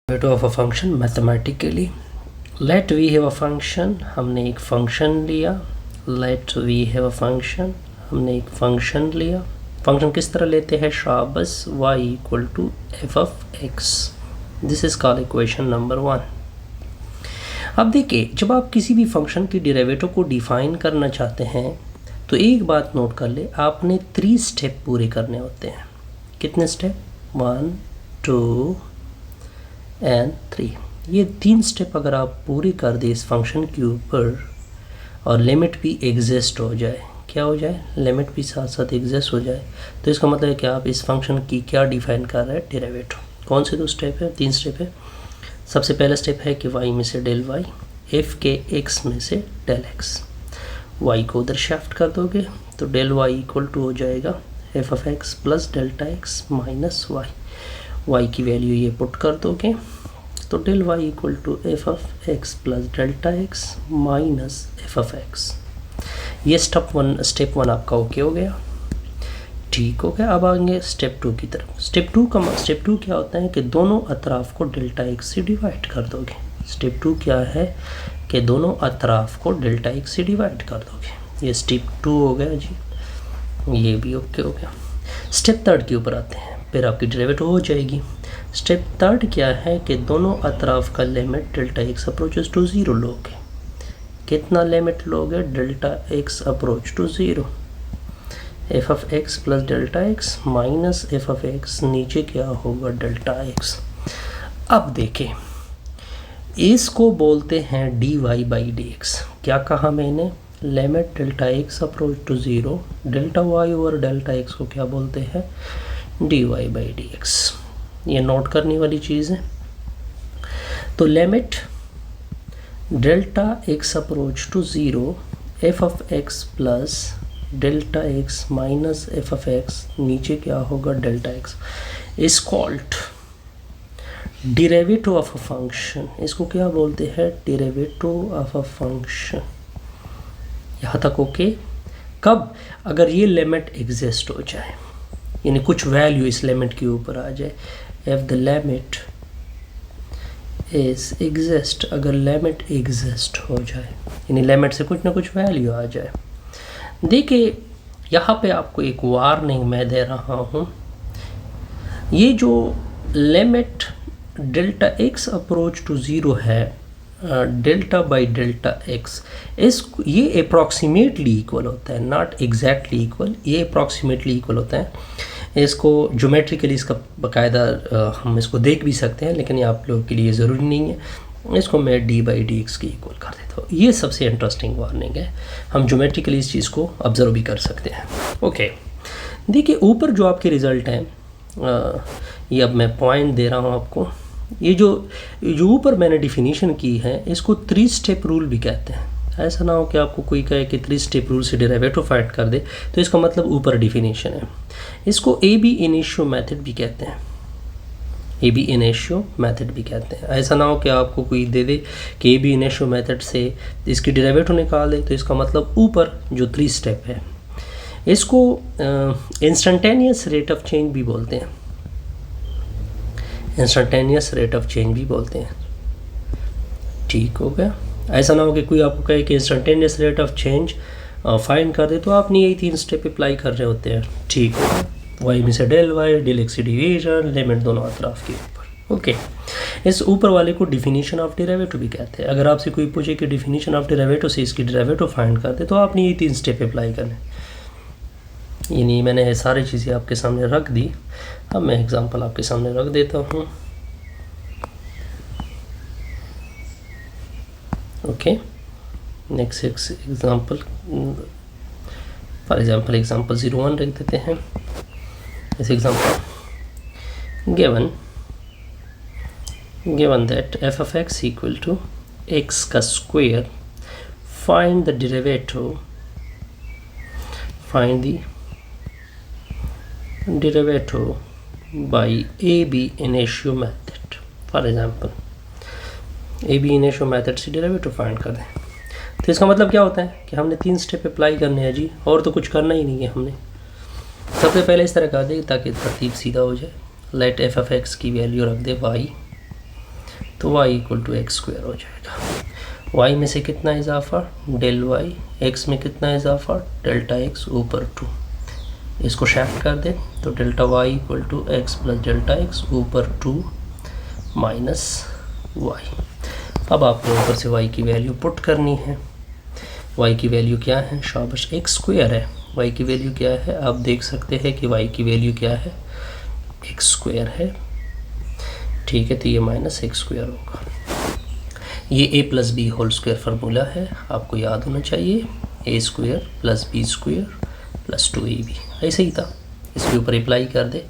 Derivative of a function mathematically. Let we have a function, हमने एक function लिया। Let we have a function, हमने एक function लिया। फंक्शन किस तरह लेते हैं? शाबस y equal to F of X. This is called equation number 1। अब देखिए, जब आप किसी भी फंक्शन की डेरिवेटिव को डिफाइन करना चाहते हैं तो एक बात नोट कर ले, आपने 3 स्टेप पूरे करने होते हैं। कितने स्टेप? 1 2 एंड 3। ये 3 स्टेप अगर आप पूरी कर दे इस फंक्शन के ऊपर और लिमिट भी एग्जिस्ट हो जाए, क्या हो जाए? लिमिट भी साथ साथ एग्जिस्ट हो जाए, तो इसका मतलब है कि आप इस फंक्शन की क्या डिफाइन कर रहे हैं? डेरिवेटिव। कौन से 2 स्टेप है? 3 स्टेप है। सबसे पहला स्टेप है कि y में से डेल वाई, एफ के x में से डेल x। y को उधर शिफ्ट कर दोगे तो डेल y इक्वल टू हो जाएगा F of x plus delta x minus Y. y की वैल्यू ये पुट कर दोगे तो del y equal to F of x plus delta x minus F of x। ये स्टेप वन आपका okay हो गया, ठीक हो गया। अब आएंगे स्टेप 2 की तरफ। स्टेप टू क्या होता है कि दोनों अतराफ को डेल्टा x से डिवाइड कर दोगे। स्टेप 2 क्या है कि दोनों अतराफ को डेल्टा x से डिवाइड कर दोगे। ये स्टेप 2 हो गया जी, ये भी ओके हो गया। स्टेप 3 के ऊपर आते हैं, फिर आपकी डेरिवेटिव हो जाएगी। स्टेप 3 क्या है कि दोनों अतराफ का limit delta x approaches to 0 लोगे। कितना लिमिट लोगे? Delta x approach to 0। F of X plus delta X minus F of X, नीचे क्या होगा? Delta X. अब देखें, इसको बोलते हैं D Y by D X. क्या कहा मैंने? Limit delta X approach to 0, delta Y over delta X को क्या बोलते हैं? D Y by D X. ये नोट करने वाली चीज़ है। तो limit delta X approach to 0, F of X plus delta X minus F of X, नीचे क्या होगा? Delta X is called derivative of a function. इसको क्या बोलते हैं? Derivative of a function. यहाँ तक ओके? कब? अगर ये लिमिट एग्जिस्ट हो जाए, यानी कुछ वैल्यू इस लिमिट के ऊपर आ जाए। If the limit is exist, अगर लिमिट एग्जिस्ट हो जाए यानी लिमिट से कुछ ना कुछ वैल्यू आ जाए। देखिए, यहाँ पे आपको एक वार्निंग मैं दे रहा हूँ। ये जो limit delta X approach to 0 है, डेल्टा बाई डेल्टा एक्स, ये अप्रॉक्सीमेटली इक्वल होता है, नॉट एग्जैक्टली इक्वल। ये अप्रॉक्सीमेटली इक्वल होता है। इसको ज्योमेट्रिकली इसका बाकायदा हम इसको देख भी सकते हैं, लेकिन ये आप लोगों के लिए ज़रूरी नहीं है। इसको मैं डी बाई डी एक्स की इक्वल कर देता हूँ। ये सबसे इंटरेस्टिंग वार्निंग है, हम ज्योमेट्रिकली इस चीज़ को ऑब्जर्व भी कर सकते हैं। ओके, देखिए ऊपर जो आपके रिज़ल्ट हैं, ये अब मैं पॉइंट दे रहा हूँ आपको। ये जो ऊपर मैंने डिफिनीशन की है, इसको 3 स्टेप रूल भी कहते हैं। ऐसा ना हो कि आपको कोई कहे कि 3 स्टेप रूल से डेरिवेटिव फाइंड कर दे, तो इसका मतलब ऊपर डिफिनीशन है। इसको ए बी इनिशियो मेथड भी कहते हैं, ए बी इनिशियो मेथड भी कहते हैं। ऐसा ना हो कि आपको कोई दे दे कि ए बी इनिशियो मेथड से इसकी डेरिवेटिव निकाल दे, तो इसका मतलब ऊपर जो 3 स्टेप है, इसको इंस्टेंटेनियस रेट ऑफ चेंज भी बोलते हैं। इंस्टेंटेनियस रेट ऑफ चेंज भी बोलते हैं, ठीक हो गया। ऐसा ना हो कि कोई आपको कहे कि instantaneous rate of change find कर दे, तो आपने यही 3 स्टेप अप्लाई कर रहे होते हैं, ठीक हो गया। वाई में से del Y, del X division, limit दोनों अतराफ के ऊपर। ओके, इस ऊपर वाले को डिफिनीशन ऑफ डेरिवेटिव भी कहते हैं। अगर आपसे कोई पूछे कि डिफिनीशन ऑफ डेरिवेटिव से इसकी डेरिवेटिव फाइंड कर दे, तो आपने ये 3 स्टेप अप्लाई करने। यानी मैंने सारी चीज़ें आपके सामने रख दी। अब मैं एग्जांपल आपके सामने रख देता हूँ। Okay, next example, for example example 01 रख देते हैं। इस example given that f of x equal to x का square, find the derivative by AB initio method। For example AB initio method से डेरिवेटिव फाइंड कर दें, तो इसका मतलब क्या होता है कि हमने 3 स्टेप अप्लाई करने हैं जी, और तो कुछ करना ही नहीं है हमने। सबसे पहले इस तरह कर दे ताकि तरतीब सीधा हो जाए। लेट एफ ऑफ एक्स की वैल्यू रख दे वाई, तो y equal to X square हो जाएगा। y में से कितना इजाफा, डेल y, x में कितना इजाफा, डेल्टा x ऊपर 2, इसको शिफ्ट कर दे तो delta y equal to X plus delta x ऊपर 2 माइनस y। अब आपको ऊपर से y की वैल्यू पुट करनी है। y की वैल्यू क्या है, शाबाश, एक्स स्क्वायर है। y की वैल्यू क्या है, आप देख सकते हैं कि y की वैल्यू क्या है, एक्स स्क्वायर है, ठीक है। तो ये माइनस एक्स स्क्वायर होगा। ये a plus B whole square formula है, आपको याद होना चाहिए, a square plus B square plus 2ab, ऐसे ही था। इसके ऊपर अप्लाई कर दे,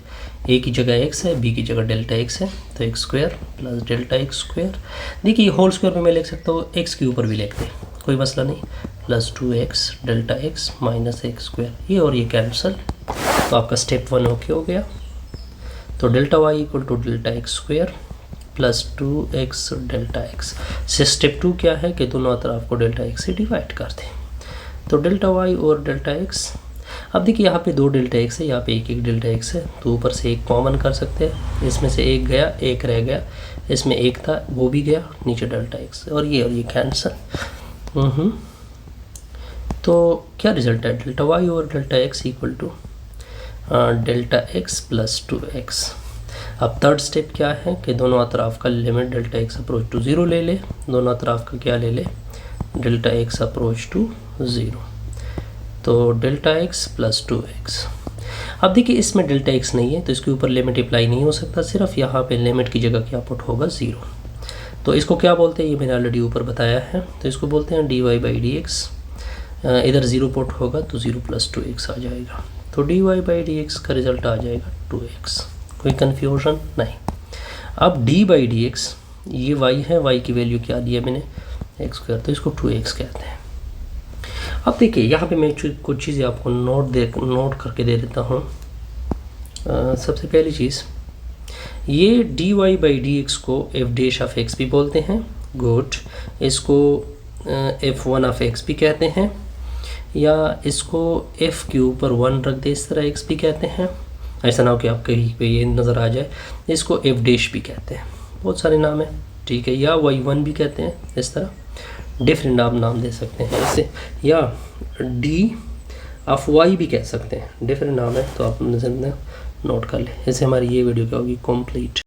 a की जगह x है, b की जगह डेल्टा x है, तो x square plus delta x square. देखिए होल स्क्वायर में मैं लिख सकता हूँ, x के ऊपर भी लिख दे, कोई मसला नहीं, plus 2x delta x minus x square, ये और ये कैंसिल। तो आपका स्टेप 1 ओके हो गया। तो delta y equal to delta x square plus 2x delta x से स्टेप 2 क्या है कि दोनों तरफ को डेल्टा x से डिवाइड कर दें। तो डेल्टा y और डेल्टा x, अब देखिए यहाँ पे 2 डेल्टा x है, यहाँ पे एक डेल्टा x है, तो ऊपर से एक कॉमन कर सकते हैं, इसमें से एक गया, एक रह गया, इसमें एक था वो भी गया, नीचे डेल्टा x और ये कैंसिल। तो क्या रिजल्ट है, डेल्टा y और delta x equal to delta x plus 2x। अब थर्ड स्टेप क्या है कि दोनों अतराफ का limit delta x approach to 0 ले ले, दोनों अतराफ का क्या ले ले, डेल्टा x अप्रोच टू 0, तो डेल्टा x प्लस 2x। अब देखिए इसमें डेल्टा x नहीं है तो इसके ऊपर लिमिट अप्लाई नहीं हो सकता, सिर्फ यहाँ पे लिमिट की जगह क्या पुट होगा, 0। तो इसको क्या बोलते हैं, ये मैंने ऑलरेडी ऊपर बताया है, तो इसको बोलते हैं dy बाई डी एक्स। इधर 0 पुट होगा तो 0 प्लस 2x आ जाएगा, तो dy बाई डी एक्स का रिजल्ट आ जाएगा 2x। कोई कन्फ्यूजन नहीं। अब d बाई डी एक्स, ये y है, y की वैल्यू क्या दी है मैंने, एक्स स्क्वायर, तो इसको 2x कहते हैं। अब देखिए यहाँ पे मैं कुछ चीज़ें आपको नोट करके दे देता हूँ। सबसे पहली चीज़, ये dy बाई डी एक्स को एफ डैश ऑफ एक्स भी बोलते हैं, गुड, इसको f1 ऑफ x भी कहते हैं, या इसको f के ऊपर 1 रख दे इस तरह x भी कहते हैं, ऐसा ना हो कि आप कहीं पे ये नज़र आ जाए, इसको f डैश भी कहते हैं, बहुत सारे नाम हैं, ठीक है, या y1 भी कहते हैं, इस तरह डिफरेंट आप नाम दे सकते हैं इसे, या d ऑफ y भी कह सकते हैं, डिफरेंट नाम है, तो आप नोट कर लें। इससे हमारी ये वीडियो क्या होगी, कंप्लीट।